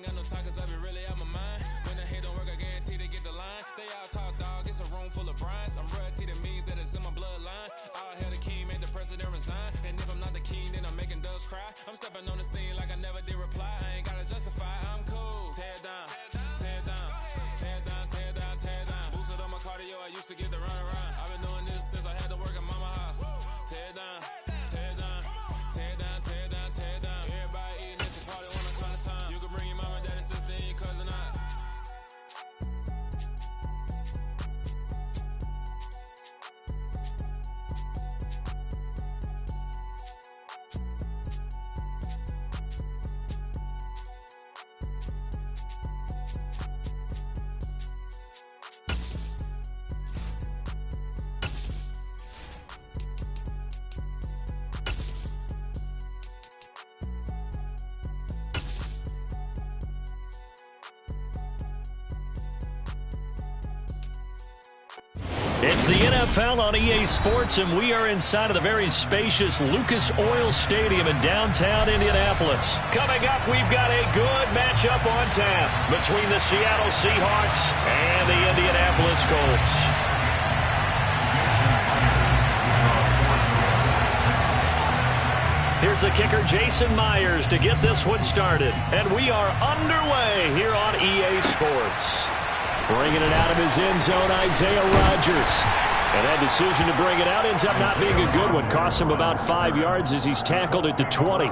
got no time, cause I be really out my mind. When the hate don't work, I guarantee to get the line. They all talk, dog, it's a room full of brinds. I'm royalty, that means that it's in my bloodline. All hail the king, made the president resign. And if I'm not the king, then I'm making doves cry. I'm stepping on the scene like I never did reply. I ain't gotta justify, I'm cool. Tear down, tear down, tear down, tear down, tear down. Boosted on my cardio, I used to get the run around. I've been doing this since I had to work at mama house. Tear down, tear down, tear down, tear down, tear down. Everybody eating this is party when I come to time. You can bring your mama, daddy, sister, and your cousin out. It's the NFL on EA Sports, and we are inside of the very spacious Lucas Oil Stadium in downtown Indianapolis. Coming up, we've got a good matchup on tap between the Seattle Seahawks and the Indianapolis Colts. Here's the kicker, Jason Myers, to get this one started. And we are underway here on EA Sports. Bringing it out of his end zone, Isaiah Rodgers. And that decision to bring it out ends up not being a good one. Costs him about 5 yards as he's tackled at the 20.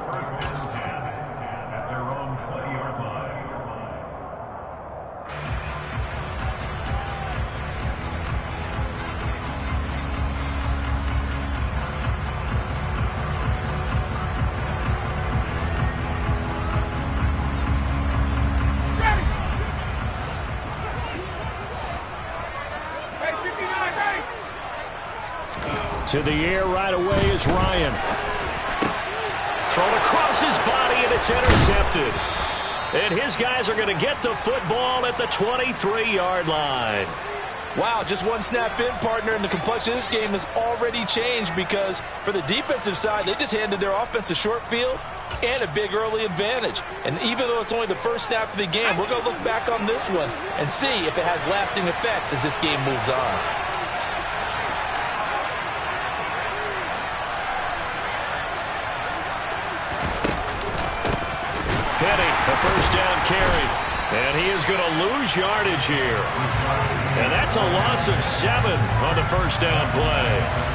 To the air right away is Ryan. Thrown across his body, and it's intercepted. And his guys are going to get the football at the 23-yard line. Wow, just one snap in, partner, and the complexion of this game has already changed because for the defensive side, they just handed their offense a short field and a big early advantage. And even though it's only the first snap of the game, we're going to look back on this one and see if it has lasting effects as this game moves on. A first down carry. And he is going to lose yardage here. And that's a loss of 7 on the first down play.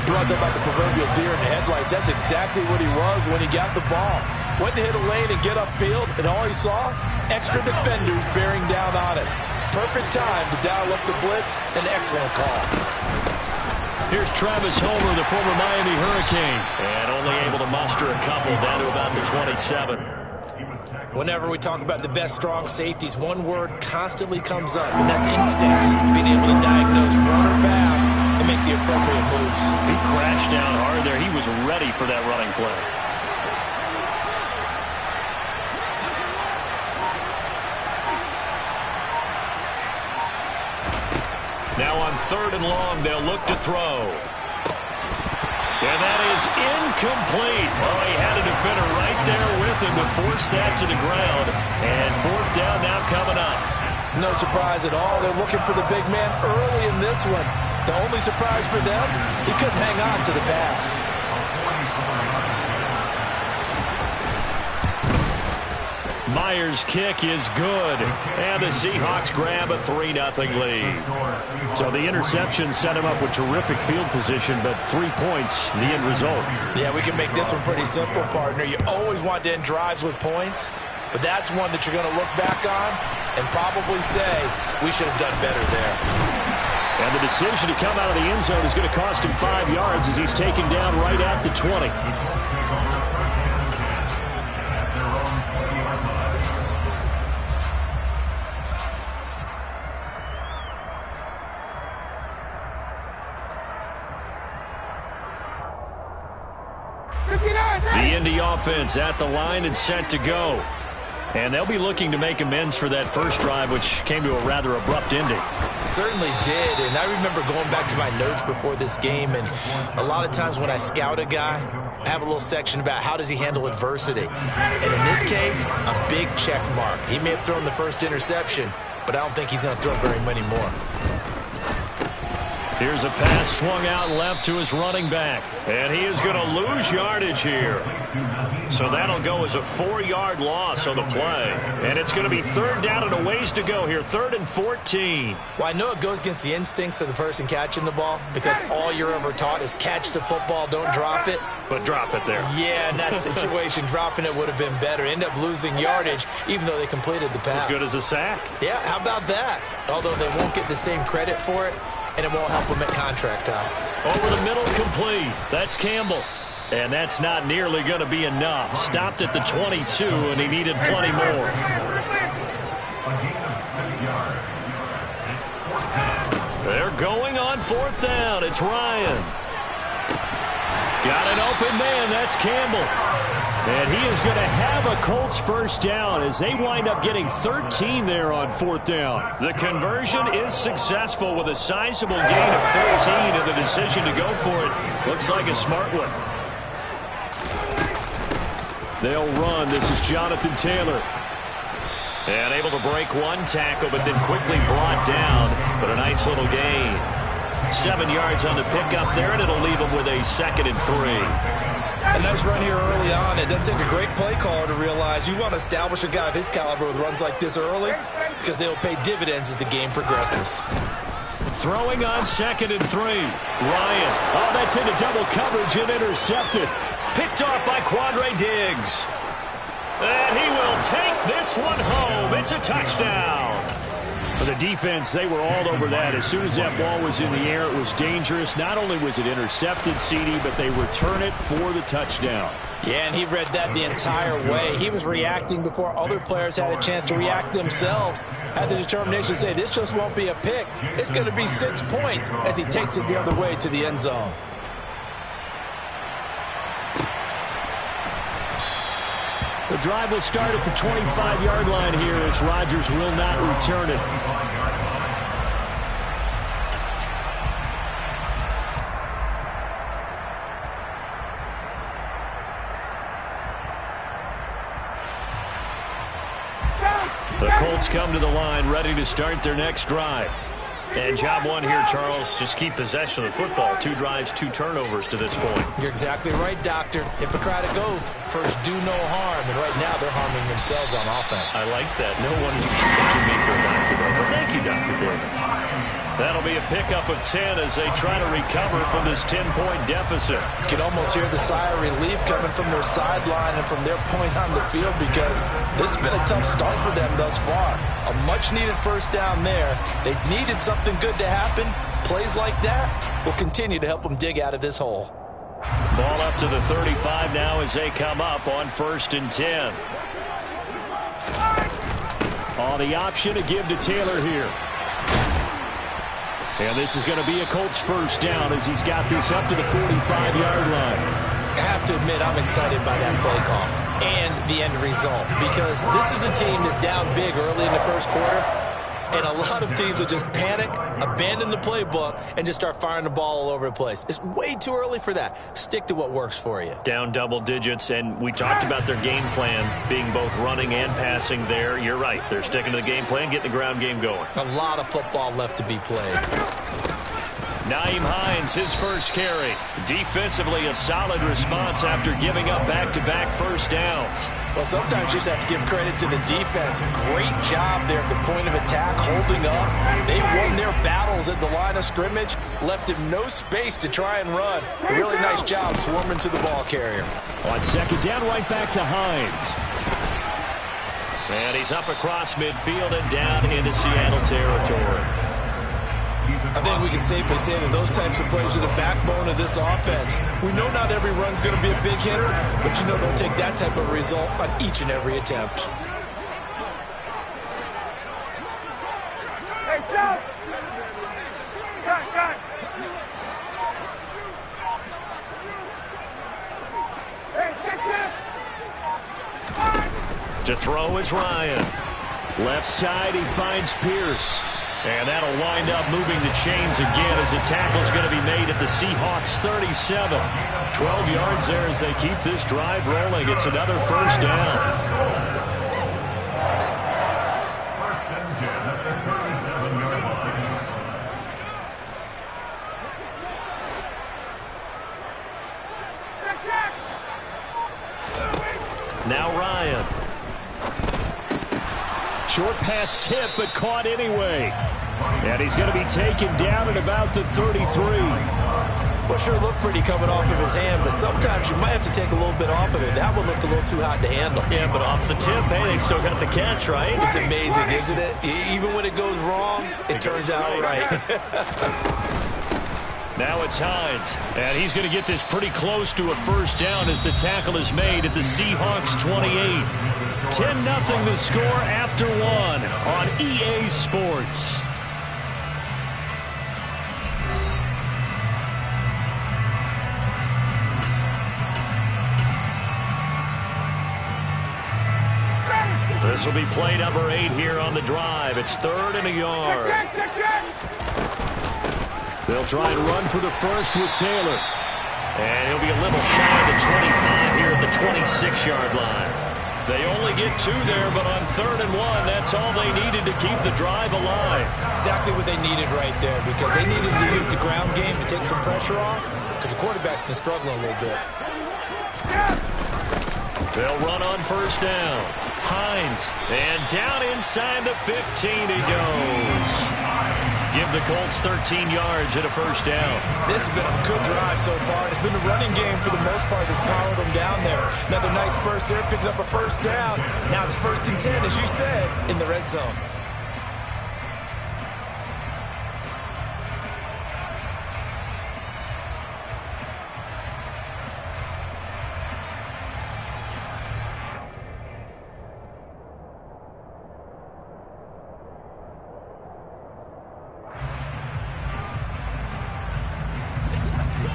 You want to talk about the proverbial deer in the headlights? That's exactly what he was when he got the ball. Went to hit a lane and get upfield, and all he saw, extra defenders bearing down on it. Perfect time to dial up the blitz. An excellent call. Here's Travis Homer, the former Miami Hurricane. And only able to muster a couple down to about the 27. Whenever we talk about the best strong safeties, one word constantly comes up, and that's instincts. Being able to diagnose run or pass and make the appropriate moves. He crashed down hard there. He was ready for that running play. Now on 3rd and long, they'll look to throw. And that is incomplete. Oh, he had a defender right there with him to force that to the ground. And 4th down now coming up. No surprise at all. They're looking for the big man early in this one. The only surprise for them, he couldn't hang on to the pass. Myers' kick is good. And the Seahawks grab a 3-0 lead. So the interception set him up with terrific field position, but 3 points, the end result. Yeah, we can make this one pretty simple, partner. You always want to end drives with points, but that's one that you're going to look back on and probably say, we should have done better there. And the decision to come out of the end zone is going to cost him 5 yards as he's taken down right at the 20. The Indy offense at the line and set to go. And they'll be looking to make amends for that first drive, which came to a rather abrupt ending. It certainly did, and I remember going back to my notes before this game, and a lot of times when I scout a guy, I have a little section about how does he handle adversity. And in this case, a big check mark. He may have thrown the first interception, but I don't think he's going to throw very many more. Here's a pass swung out left to his running back. And he is going to lose yardage here. So that'll go as a 4-yard loss on the play. And it's going to be 3rd down and a ways to go here. 3rd and 14. Well, I know it goes against the instincts of the person catching the ball because all you're ever taught is catch the football, don't drop it. But drop it there. Yeah, in that situation, dropping it would have been better. End up losing yardage even though they completed the pass. As good as a sack. Yeah, how about that? Although they won't get the same credit for it, and it won't help them at contract time. Over the middle, complete. That's Campbell. And that's not nearly going to be enough. Stopped at the 22, and he needed plenty more. They're going on 4th down. It's Ryan. Got an open man. That's Campbell. And he is going to have a Colts 1st down as they wind up getting 13 there on 4th down. The conversion is successful with a sizable gain of 13 and the decision to go for it looks like a smart one. They'll run. This is Jonathan Taylor. And able to break one tackle, but then quickly brought down. But a nice little gain. 7 yards on the pickup there, and it'll leave him with a 2nd and 3. A nice run here early on. It doesn't take a great play caller to realize you want to establish a guy of his caliber with runs like this early because they'll pay dividends as the game progresses. Throwing on 2nd and 3. Ryan. Oh, that's into double coverage and intercepted. Picked off by Quandre Diggs. And he will take this one home. It's a touchdown. For the defense, they were all over that. As soon as that ball was in the air, it was dangerous. Not only was it intercepted, CD, but they return it for the touchdown. Yeah, and he read that the entire way. He was reacting before other players had a chance to react themselves. Had the determination to say, this just won't be a pick. It's going to be 6 points as he takes it the other way to the end zone. The drive will start at the 25-yard line here as Rodgers will not return it. The Colts come to the line ready to start their next drive. And job one here, Charles, just keep possession of the football. 2 drives, 2 turnovers to this point. You're exactly right, Doctor. Hippocratic oath, first do no harm. And right now they're harming themselves on offense. I like that. No one is mistaking me for a doctor, though. But thank you, Dr. Davis. That'll be a pickup of 10 as they try to recover from this 10-point deficit. You can almost hear the sigh of relief coming from their sideline and from their point on the field because this has been a tough start for them thus far. A much-needed first down there. They've needed something good to happen. Plays like that will continue to help them dig out of this hole. Ball up to the 35 now as they come up on 1st and 10. On the option to give to Taylor here. And this is going to be a Colts 1st down as he's got this up to the 45-yard line. I have to admit, I'm excited by that play call and the end result because this is a team that's down big early in the first quarter, and a lot of teams will just panic, abandon the playbook, and just start firing the ball all over the place. It's way too early for that. Stick to what works for you. Down double digits, and we talked about their game plan being both running and passing there. You're right. They're sticking to the game plan, getting the ground game going. A lot of football left to be played. Nyheim Hines, his first carry. Defensively, a solid response after giving up back-to-back first downs. Well, sometimes you just have to give credit to the defense. Great job there at the point of attack, holding up. They won their battles at the line of scrimmage, left him no space to try and run. A really nice job swarming to the ball carrier. On 2nd down, right back to Hines. And he's up across midfield and down into Seattle territory. I think we can safely say that those types of plays are the backbone of this offense. We know not every run's going to be a big hitter, but you know they'll take that type of result on each and every attempt. Hey, stop! Cut! Hey, To throw is Ryan. Left side, he finds Pierce. And that'll wind up moving the chains again as the tackle's going to be made at the Seahawks 37. 12 yards there as they keep this drive rolling. It's another first down. Now Ryan. Short pass tip, but caught anyway. And he's going to be taken down at about the 33. Well, sure looked pretty coming off of his hand, but sometimes you might have to take a little bit off of it. That one looked a little too hot to handle. Yeah, but off the tip, hey, they still got the catch, right? It's amazing, isn't it? Even when it goes wrong, it turns out right. Now it's Hines, and he's going to get this pretty close to a first down as the tackle is made at the Seahawks 28. 10-0 the score after one on EA Sports. This will be play number 8 here on the drive. It's 3rd and a yard. They'll try and run for the first with Taylor. And he'll be a little shy of the 25 here at the 26-yard line. They only get 2 there, but on 3rd and 1, that's all they needed to keep the drive alive. Exactly what they needed right there, because they needed to use the ground game to take some pressure off, because the quarterback's been struggling a little bit. They'll run on first down. Hines, and down inside the 15 he goes. Give the Colts 13 yards and a first down. This has been a good drive so far. It's been the running game for the most part that's powered them down there. Another nice burst there, picking up a first down. Now it's 1st and 10, as you said, in the red zone.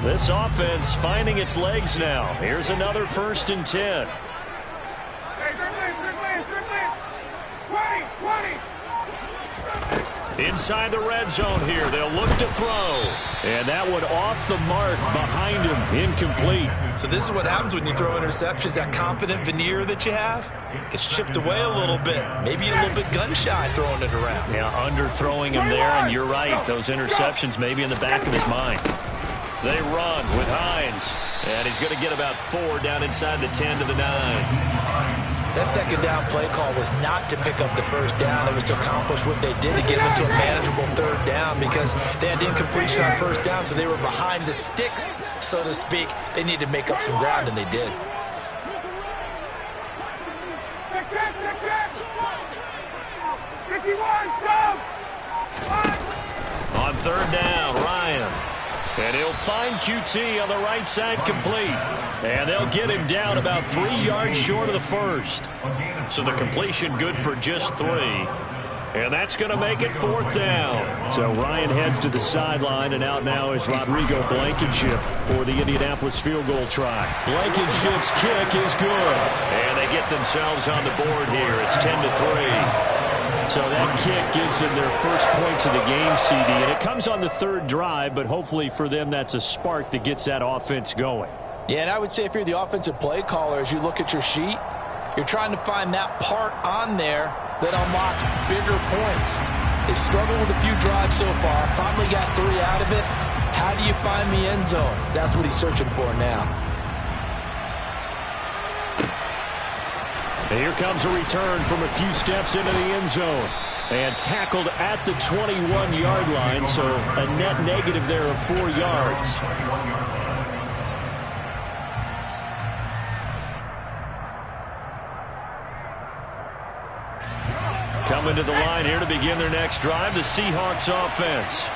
This offense finding its legs now. Here's another 1st and 10. Inside the red zone here. They'll look to throw. And that one off the mark behind him. Incomplete. So this is what happens when you throw interceptions. That confident veneer that you have gets chipped away a little bit. Maybe a little bit gun-shy throwing it around. Yeah, underthrowing him there, and you're right. Those interceptions maybe in the back of his mind. They run with Hines, and he's going to get about 4 down inside the 10 to the 9. That second down play call was not to pick up the first down. It was to accomplish what they did to get them into a manageable 3rd down because they had incompletion on first down, so they were behind the sticks, so to speak. They needed to make up some ground, and they did. On 3rd down, Ryan. And he'll find QT on the right side complete. And they'll get him down about 3 yards short of the first. So the completion good for just 3. And that's going to make it 4th down. So Ryan heads to the sideline, and out now is Rodrigo Blankenship for the Indianapolis field goal try. Blankenship's kick is good. And they get themselves on the board here. It's 10-3. So that kick gives them their first points of the game, CD. And it comes on the 3rd drive, but hopefully for them that's a spark that gets that offense going. Yeah, and I would say if you're the offensive play caller, as you look at your sheet, you're trying to find that part on there that unlocks bigger points. They've struggled with a few drives so far. Finally got 3 out of it. How do you find the end zone? That's what he's searching for now. And here comes a return from a few steps into the end zone. And tackled at the 21-yard line, so a net negative there of 4 yards. Coming to the line here to begin their next drive, the Seahawks offense.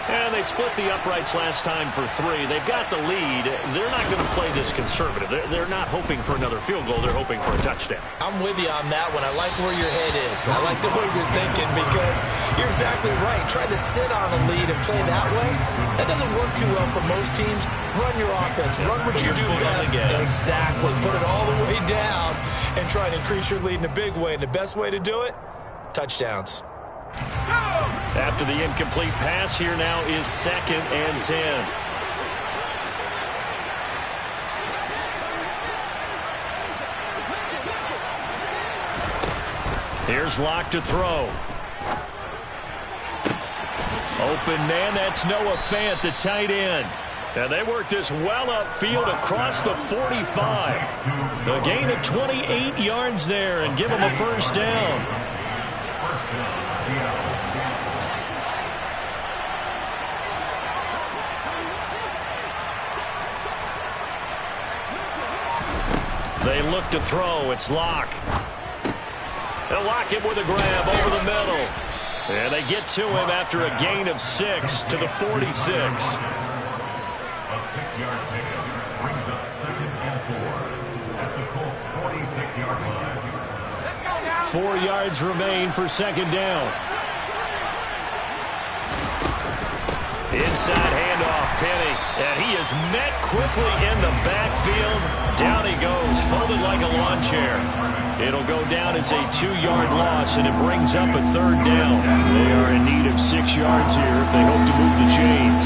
And they split the uprights last time for 3. They've got the lead. They're not going to play this conservative. They're not hoping for another field goal. They're hoping for a touchdown. I'm with you on that one. I like where your head is. I like the way you're thinking because you're exactly right. Trying to sit on a lead and play that way, that doesn't work too well for most teams. Run your offense. Run what you do best. Exactly. Put it all the way down and try and increase your lead in a big way. And the best way to do it, touchdowns. After the incomplete pass, here now is 2nd and 10. Here's Locke to throw. Open man, that's Noah Fant, the tight end. And they work this well upfield across the 45. A gain of 28 yards there and give them a first down. They look to throw. It's Locke. They'll lock him with a grab over the middle. And they get to him after a gain of 6 to the 46. A 6-yard pickup brings up 2nd and 4 at the Colts 46-yard line. 4 yards remain for 2nd down. Inside handoff, Penny. And he is met quickly in the backfield. Down he goes, folded like a lawn chair. It'll go down as a 2-yard loss, and it brings up a 3rd down. They are in need of 6 yards here if they hope to move the chains.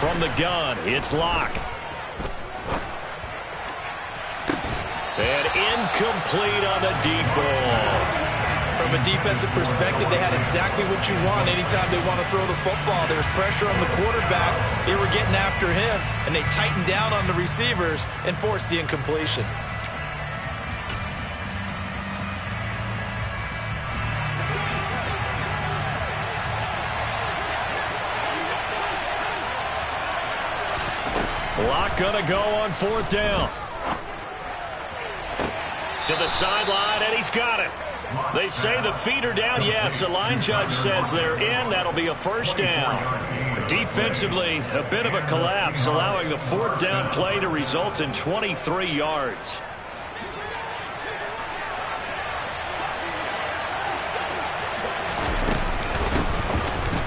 From the gun, it's Locke. And incomplete on the deep ball. From a defensive perspective, they had exactly what you want anytime they want to throw the football. There was pressure on the quarterback. They were getting after him, and they tightened down on the receivers and forced the incompletion. Locke gonna go on 4th down. To the sideline, and he's got it. They say the feet are down. Yes, the line judge says they're in. That'll be a first down. Defensively, a bit of a collapse, allowing the 4th down play to result in 23 yards.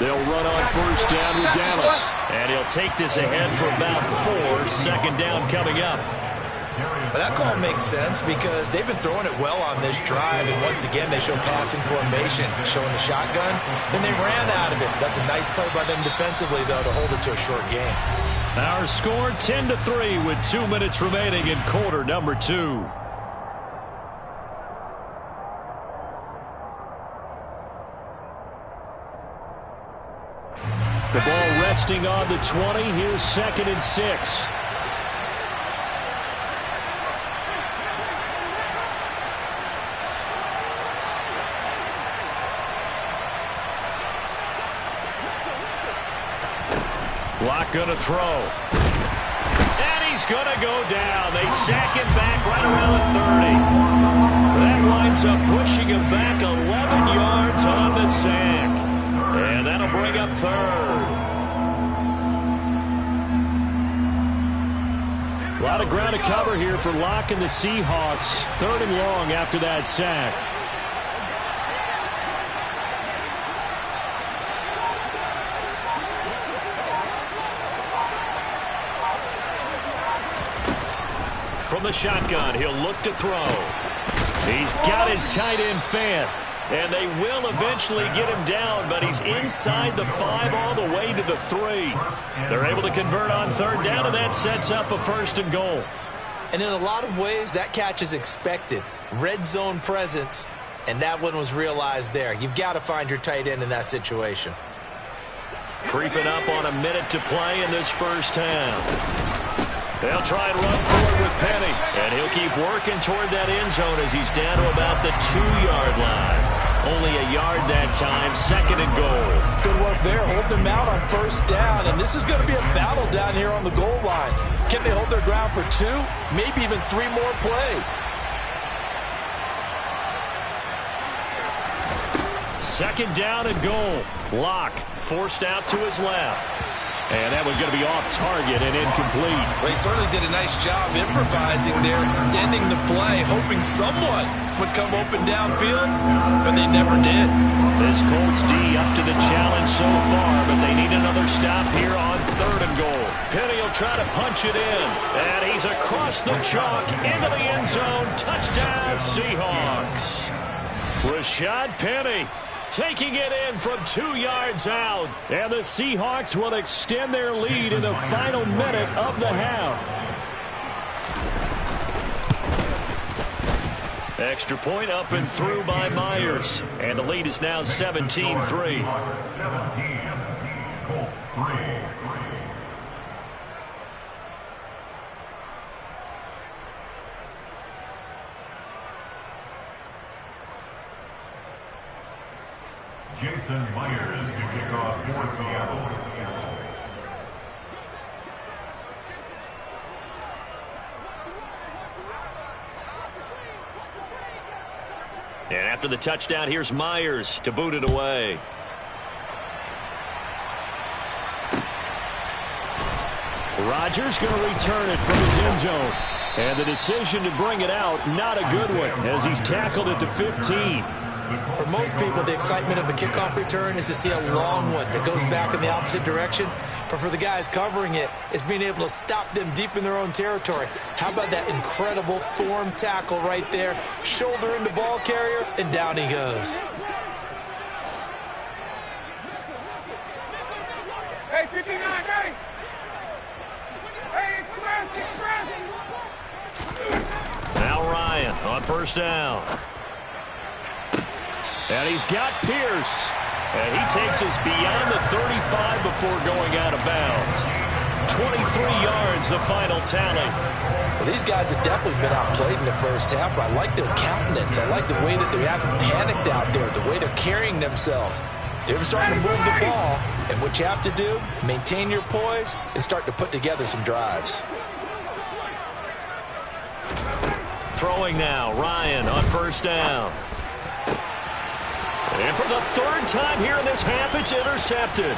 They'll run on first down with Dallas. And he'll take this ahead for about 4. 2nd down coming up. But that call makes sense because they've been throwing it well on this drive, and once again they show passing formation, showing the shotgun. Then they ran out of it. That's a nice play by them defensively, though, to hold it to a short game. Our score 10-3 with 2 minutes remaining in quarter number 2. The ball resting on the 20. Here's 2nd and 6. Locke gonna throw. And he's gonna go down. They sack him back right around the 30. That winds up pushing him back 11 yards on the sack. And that'll bring up 3rd. A lot of ground to cover here for Locke and the Seahawks. 3rd and long after that sack. From the shotgun, he'll look to throw. He's got his tight end Fant. And they will eventually get him down, but he's inside the 5 all the way to the 3. They're able to convert on 3rd down, and that sets up a 1st and goal. And in a lot of ways, that catch is expected. Red zone presence, and that one was realized there. You've got to find your tight end in that situation. Creeping up on a minute to play in this first half. They'll try and run forward with Penny, and he'll keep working toward that end zone as he's down to about the 2-yard line. Only a yard that time, 2nd and goal. Good work there, holding them out on 1st down, and this is going to be a battle down here on the goal line. Can they hold their ground for 2, maybe even 3 more plays? 2nd down and goal. Locke forced out to his left. And that one's going to be off target and incomplete. Well, he certainly did a nice job improvising there, extending the play, hoping someone would come open downfield, but they never did. This Colts D up to the challenge so far, but they need another stop here on 3rd and goal. Penny will try to punch it in, and he's across the chalk into the end zone. Touchdown, Seahawks. Rashad Penny taking it in from 2 yards out. And the Seahawks will extend their lead in the final minute of the half. Extra point up and through by Myers. And the lead is now 17-3. 17, Colts 3. Jason Myers to kick off for Seattle. And after the touchdown, here's Myers to boot it away. Rodgers going to return it from his end zone. And the decision to bring it out, not a good one, as he's tackled at the 15. For most people, the excitement of the kickoff return is to see a long one that goes back in the opposite direction. But for the guys covering it, it's being able to stop them deep in their own territory. How about that incredible form tackle right there? Shoulder into ball carrier, and down he goes. Hey, 59, hey! Hey, express! Now Ryan on 1st down. And he's got Pierce. And he takes us beyond the 35 before going out of bounds. 23 yards, the final tally. Well, these guys have definitely been outplayed in the first half, but I like their countenance. I like the way that they haven't panicked out there, the way they're carrying themselves. They're starting to move the ball, and what you have to do, maintain your poise and start to put together some drives. Throwing now, Ryan on 1st down. And for the 3rd time here in this half, it's intercepted.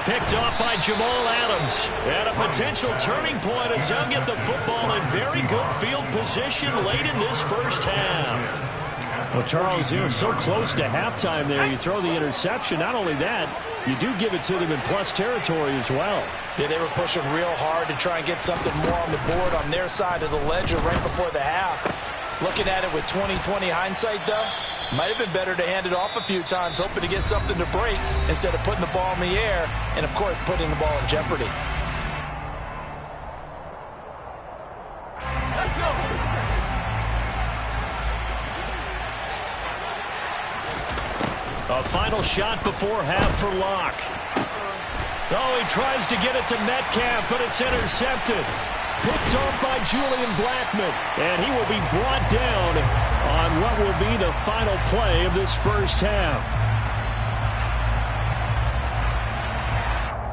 Picked off by Jamal Adams. And a potential turning point as they'll get the football in very good field position late in this first half. Well, Charles, you know, so close to halftime there. You throw the interception. Not only that, you do give it to them in plus territory as well. Yeah, they were pushing real hard to try and get something more on the board on their side of the ledger right before the half. Looking at it with 20/20 hindsight, though, might have been better to hand it off a few times, hoping to get something to break instead of putting the ball in the air and, of course, putting the ball in jeopardy. Let's go! A final shot before half for Locke. Oh, he tries to get it to Metcalf, but it's intercepted. Picked off by Julian Blackmon, and he will be brought down on what will be the final play of this first half.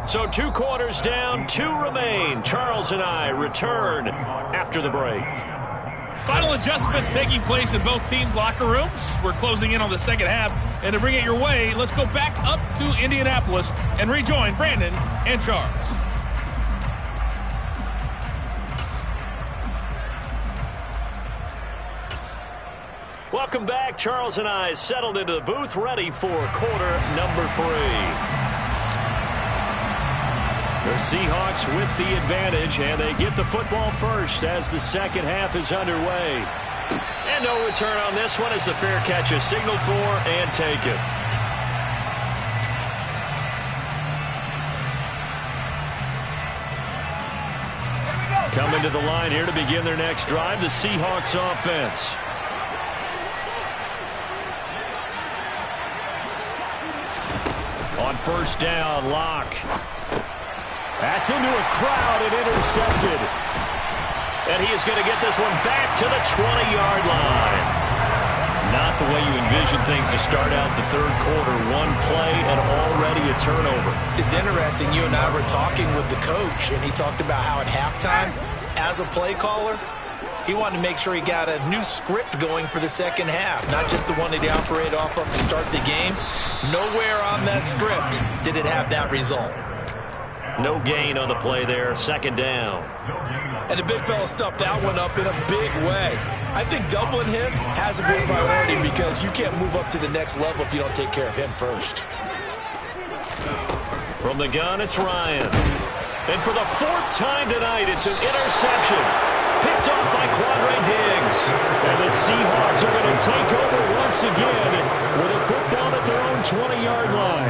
So 2 quarters down, 2 remain. Charles and I return after the break. Final adjustments taking place in both teams' locker rooms. We're closing in on the second half, and to bring it your way, let's go back up to Indianapolis and rejoin Brandon and Charles. Welcome back. Charles and I settled into the booth, ready for quarter number 3. The Seahawks with the advantage, and they get the football first as the second half is underway. And no return on this one as the fair catch is signaled for and taken. Coming to the line here to begin their next drive, the Seahawks offense. On 1st down, Locke. That's into a crowd and intercepted. And he is going to get this one back to the 20-yard line. Not the way you envision things to start out the third quarter. One play and already a turnover. It's interesting. You and I were talking with the coach, and he talked about how at halftime, as a play caller, he wanted to make sure he got a new script going for the second half, not just the one that he operated off of to start the game. Nowhere on that script did it have that result. No gain on the play there, second down. And the big fella stuffed that one up in a big way. I think doubling him has to be a priority because you can't move up to the next level if you don't take care of him first. From the gun, it's Ryan. And for the fourth time tonight, it's an interception. Picked off by Quandre Diggs. And the Seahawks are going to take over once again with a football at their own 20-yard line.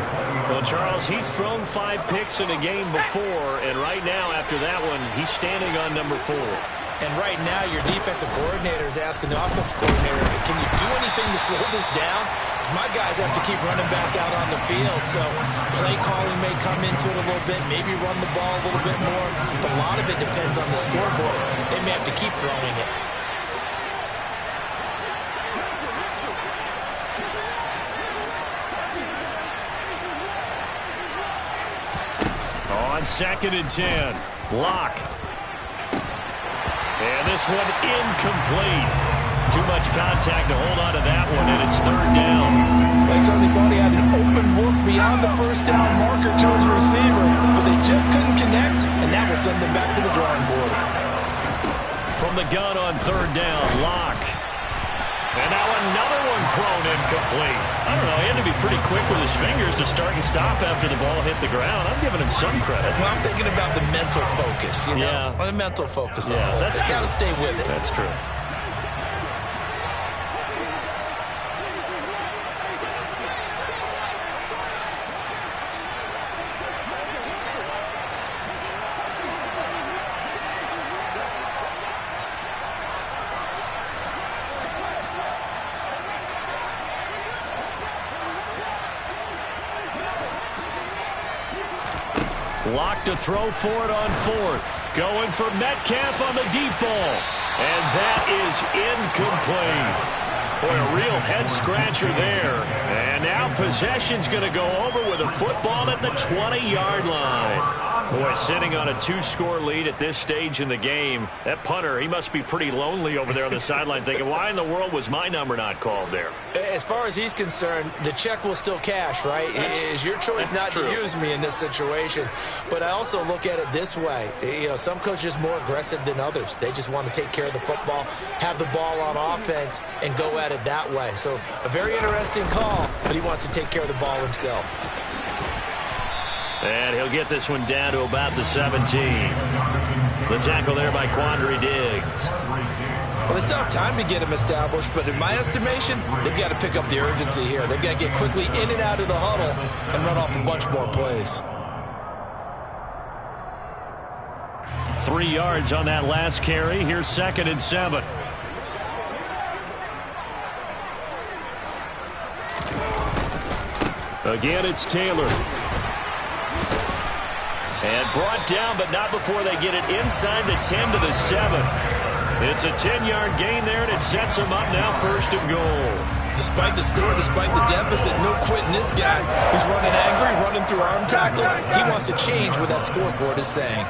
Well, Charles, he's thrown 5 picks in a game before, and right now, after that one, he's standing on number 4. And right now, your defensive coordinator is asking the offensive coordinator, can you do anything to slow this down? Because my guys have to keep running back out on the field. So play calling may come into it a little bit, maybe run the ball a little bit more. But a lot of it depends on the scoreboard. They may have to keep throwing it. On 2nd and 10, Block. And this one incomplete. Too much contact to hold on to that one, and it's 3rd down. They certainly thought he had an open look beyond the first down marker to his receiver, but they just couldn't connect, and that will send them back to the drawing board. From the gun on 3rd down, Lock. And now another one thrown incomplete. I don't know, he had to be pretty quick with his fingers to start and stop after the ball hit the ground. I'm giving him some credit. Well, I'm thinking about the mental focus, you know? Yeah. The mental focus. Yeah, that's true. Got to stay with it. That's true. Lock to throw for it on 4th. Going for Metcalf on the deep ball. And that is incomplete. Boy, a real head-scratcher there. And now possession's going to go over with a football at the 20-yard line. Boy, sitting on a 2-score lead at this stage in the game. That punter, he must be pretty lonely over there on the sideline thinking, why in the world was my number not called there? As far as he's concerned, the check will still cash, right? It is your choice not to use me in this situation. But I also look at it this way. You know, some coaches are more aggressive than others. They just want to take care of the football, have the ball on offense, and go at it that way. So a very interesting call, but he wants to take care of the ball himself. And he'll get this one down to about the 17. The tackle there by Quandre Diggs. Well, they still have time to get him established, but in my estimation, they've got to pick up the urgency here. They've got to get quickly in and out of the huddle and run off a bunch more plays. 3 yards on that last carry. Here's 2nd and 7. Again, it's Taylor. And brought down, but not before they get it inside the 10 to the 7. It's a 10-yard gain there, and it sets them up now 1st and goal. Despite the score, despite the deficit, no quitting this guy. He's running angry, running through arm tackles. He wants to change what that scoreboard is saying.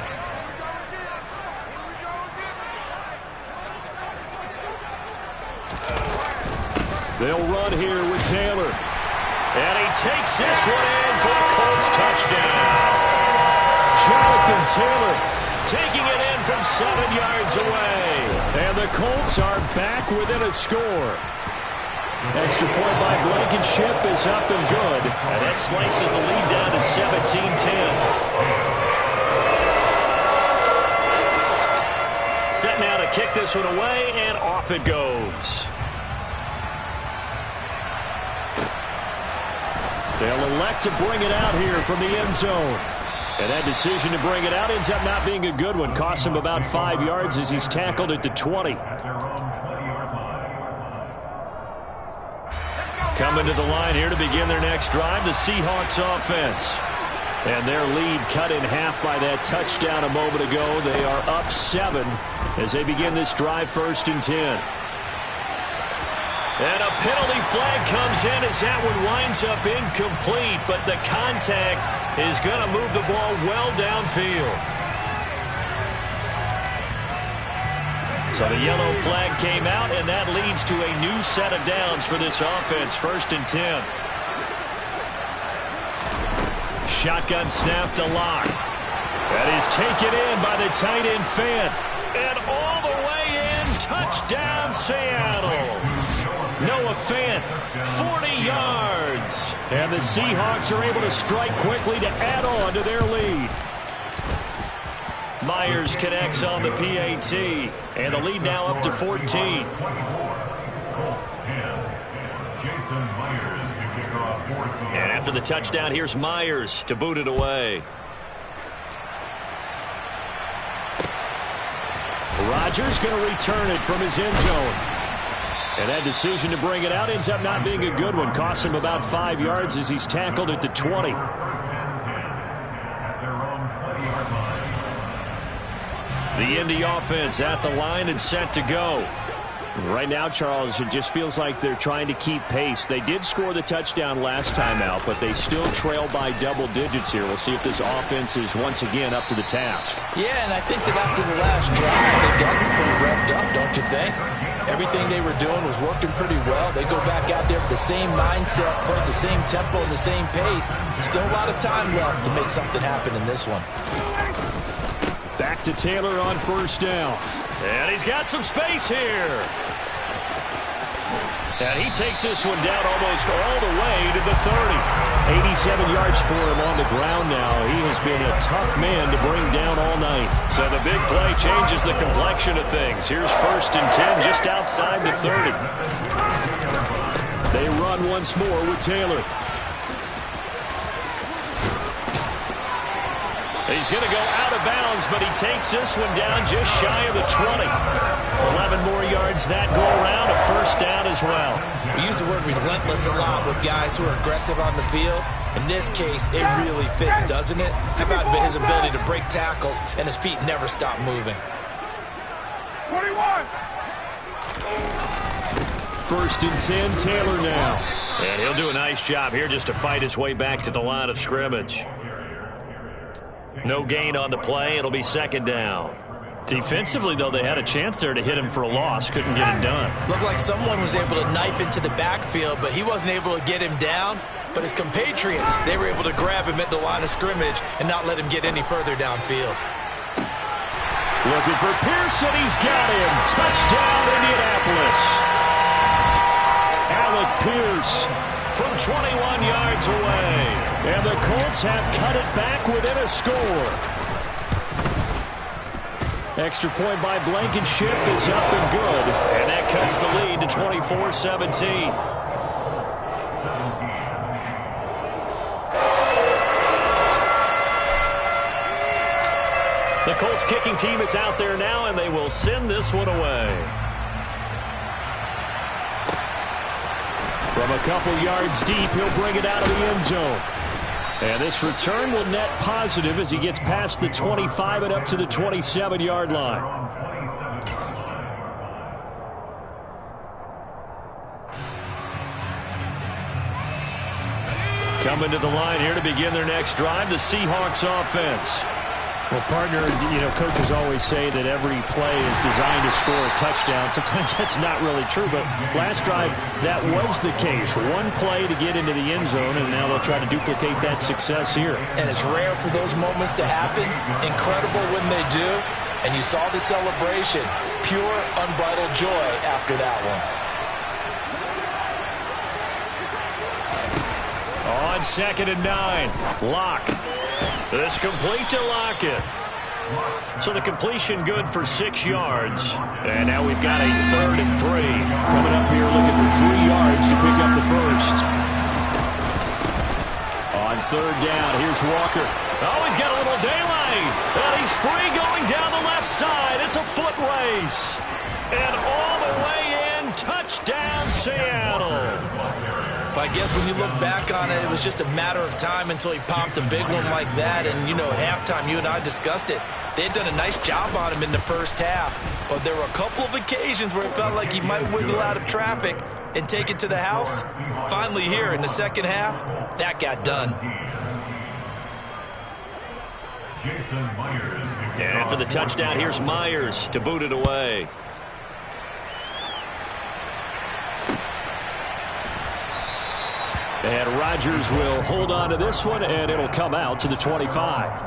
They'll run here with Taylor. And he takes this one in for the Colts touchdown. Jonathan Taylor taking it in from 7 yards away. And the Colts are back within a score. Extra point by Blankenship is up and good. And that slices the lead down to 17-10. Set now to kick this one away, and off it goes. They'll elect to bring it out here from the end zone. And that decision to bring it out ends up not being a good one. Costs him about 5 yards as he's tackled at the 20. Coming to the line here to begin their next drive, the Seahawks offense. And their lead cut in half by that touchdown a moment ago. They are up 7 as they begin this drive 1st and 10. And a penalty flag comes in as that one winds up incomplete, but the contact is going to move the ball well downfield. So the yellow flag came out, and that leads to a new set of downs for this offense, 1st and 10. Shotgun snap to Lock. That is taken in by the tight end Fant. And all the way in, touchdown Seattle. Noah Fant, 40 yards. And the Seahawks are able to strike quickly to add on to their lead. Myers connects on the PAT. And the lead now up to 14. And after the touchdown, here's Myers to boot it away. Rodgers going to return it from his end zone. And that decision to bring it out ends up not being a good one. Costs him about 5 yards as he's tackled at the 20. The Indy offense at the line and set to go. Right now, Charles, it just feels like they're trying to keep pace. They did score the touchdown last time out, but they still trail by double digits here. We'll see if this offense is once again up to the task. Yeah, and I think that after the last drive, they got pretty revved up, don't you think? Everything they were doing was working pretty well. They go back out there with the same mindset, playing the same tempo and the same pace. Still a lot of time left to make something happen in this one. Back to Taylor on first down. And he's got some space here. And he takes this one down almost all the way to the 30. 87 yards for him on the ground now. He has been a tough man to bring down all night. So the big play changes the complexion of things. Here's 1st and 10 just outside the 30. They run once more with Taylor. He's going to go out of bounds, but he takes this one down just shy of the 20. 11 more yards that go around, a first down as well. We use the word relentless a lot with guys who are aggressive on the field. In this case, it really fits, doesn't it? How about his ability to break tackles and his feet never stop moving? 21. 1st and 10, Taylor now. And he'll do a nice job here just to fight his way back to the line of scrimmage. No gain on the play. It'll be 2nd down. Defensively, though, they had a chance there to hit him for a loss. Couldn't get it done. Looked like someone was able to knife into the backfield, but he wasn't able to get him down. But his compatriots, they were able to grab him at the line of scrimmage and not let him get any further downfield. Looking for Pearson. He's got him. Touchdown, Indianapolis. Alec Pierce from 21 yards away. And the Colts have cut it back within a score. Extra point by Blankenship is up and good. And that cuts the lead to 24-17. The Colts kicking team is out there now, and they will send this one away. From a couple yards deep, he'll bring it out of the end zone. And this return will net positive as he gets past the 25 and up to the 27-yard line. Coming to the line here to begin their next drive, the Seahawks offense. Well, partner, coaches always say that every play is designed to score a touchdown. Sometimes that's not really true, but last drive, that was the case. One play to get into the end zone, and now they'll try to duplicate that success here. And it's rare for those moments to happen. Incredible when they do. And you saw the celebration. Pure, unbridled joy after that one. On 2nd and 9, Locke. This complete to Lockett. So the completion good for 6 yards. And now we've got a 3rd and 3. Coming up here looking for 3 yards to pick up the first. On 3rd down, here's Walker. Oh, he's got a little daylight. And he's free going down the left side. It's a foot race. And all the way in, touchdown Seattle. But I guess when you look back on it, it was just a matter of time until he popped a big one like that. And, at halftime, you and I discussed it. They had done a nice job on him in the first half. But there were a couple of occasions where it felt like he might wiggle out of traffic and take it to the house. Finally here in the second half, that got done. And after the touchdown, here's Myers to boot it away. And Rodgers will hold on to this one, and it'll come out to the 25.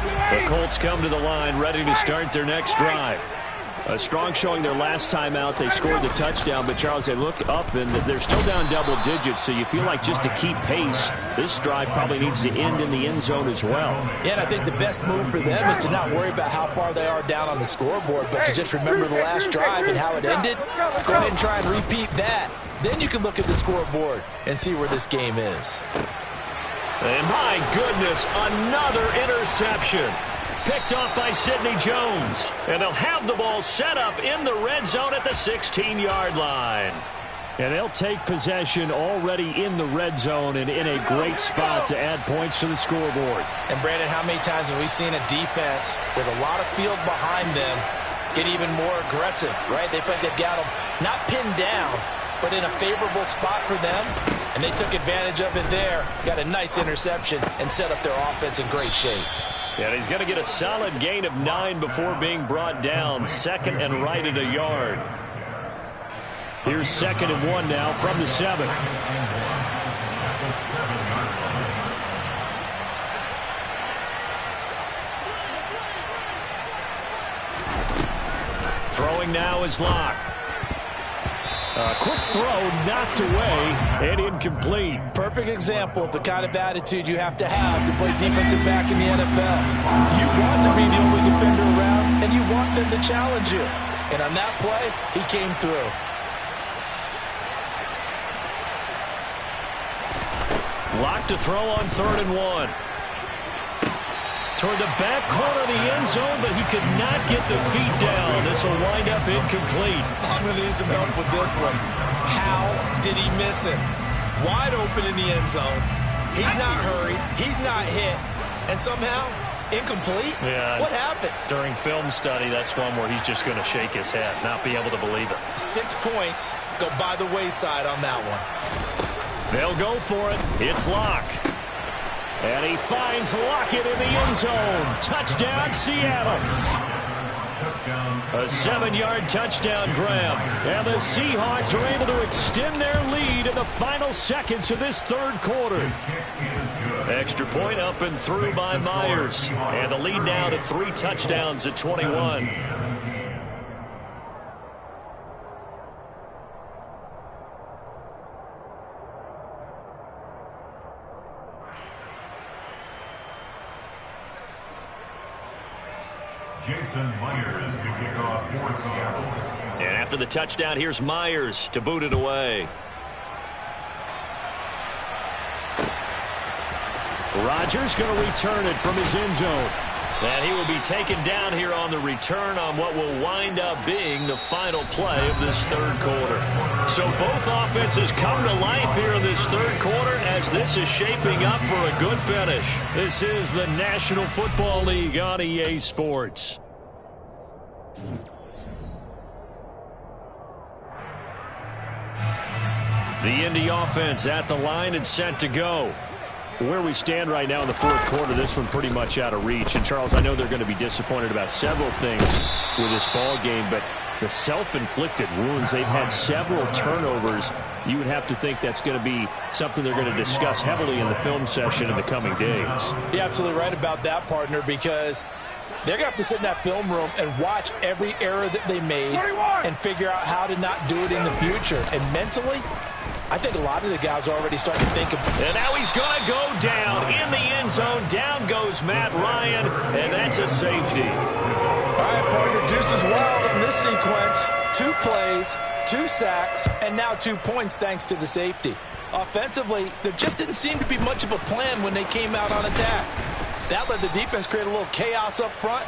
The Colts come to the line, ready to start their next drive. A strong showing their last time out. They scored the touchdown, but, Charles, they look up, and they're still down double digits, so you feel like just to keep pace, this drive probably needs to end in the end zone as well. Yeah, and I think the best move for them is to not worry about how far they are down on the scoreboard, but to just remember the last drive and how it ended. Go ahead and try and repeat that. Then you can look at the scoreboard and see where this game is. And my goodness, another interception. Picked off by Sidney Jones. And they'll have the ball set up in the red zone at the 16-yard line. And they'll take possession already in the red zone and in a great spot to add points to the scoreboard. And, Brandon, how many times have we seen a defense with a lot of field behind them get even more aggressive, right? They feel like they've got them not pinned down, but in a favorable spot for them. And they took advantage of it there. Got a nice interception and set up their offense in great shape. And he's going to get a solid gain of 9 before being brought down. Second and right at a yard. Here's 2nd and 1 now from the 7. Throwing now is Locke. A quick throw knocked away and incomplete. Perfect example of the kind of attitude you have to play defensive back in the NFL. You want to be the only defender around, and you want them to challenge you. And on that play, he came through. Locked to throw on 3rd and 1. Toward the back corner of the end zone, but he could not get the feet down. This will wind up incomplete. I'm going to need some help with this one. How did he miss him? Wide open in the end zone. He's not hurried. He's not hit. And somehow, incomplete? Yeah. What happened? During film study, that's one where he's just going to shake his head, not be able to believe it. 6 points go by the wayside on that one. They'll go for it. It's Locke. And he finds Lockett in the end zone. Touchdown, Seattle. A 7-yard touchdown grab. And the Seahawks are able to extend their lead in the final seconds of this 3rd quarter. Extra point up and through by Myers. And the lead now to 3 touchdowns at 21. Jason Myers to kick off for Seattle. And after the touchdown, here's Myers to boot it away. Rodgers going to return it from his end zone. And he will be taken down here on the return on what will wind up being the final play of this 3rd quarter. So both offenses come to life here in this 3rd quarter as this is shaping up for a good finish. This is the National Football League on EA Sports. The Indy offense at the line and set to go. Where we stand right now in the 4th quarter, this one pretty much out of reach. And, Charles, I know they're going to be disappointed about several things with this ball game, but the self-inflicted wounds, they've had several turnovers. You would have to think that's going to be something they're going to discuss heavily in the film session in the coming days. You're absolutely right about that, partner, because they're going to have to sit in that film room and watch every error that they made and figure out how to not do it in the future. And mentally, I think a lot of the guys are already starting to think of it. And now he's going to go down in the end zone. Down goes Matt Ryan, and that's a safety. All right, partner, juice is wild on this sequence. 2 plays, 2 sacks, and now 2 points thanks to the safety. Offensively, there just didn't seem to be much of a plan when they came out on attack. That let the defense create a little chaos up front,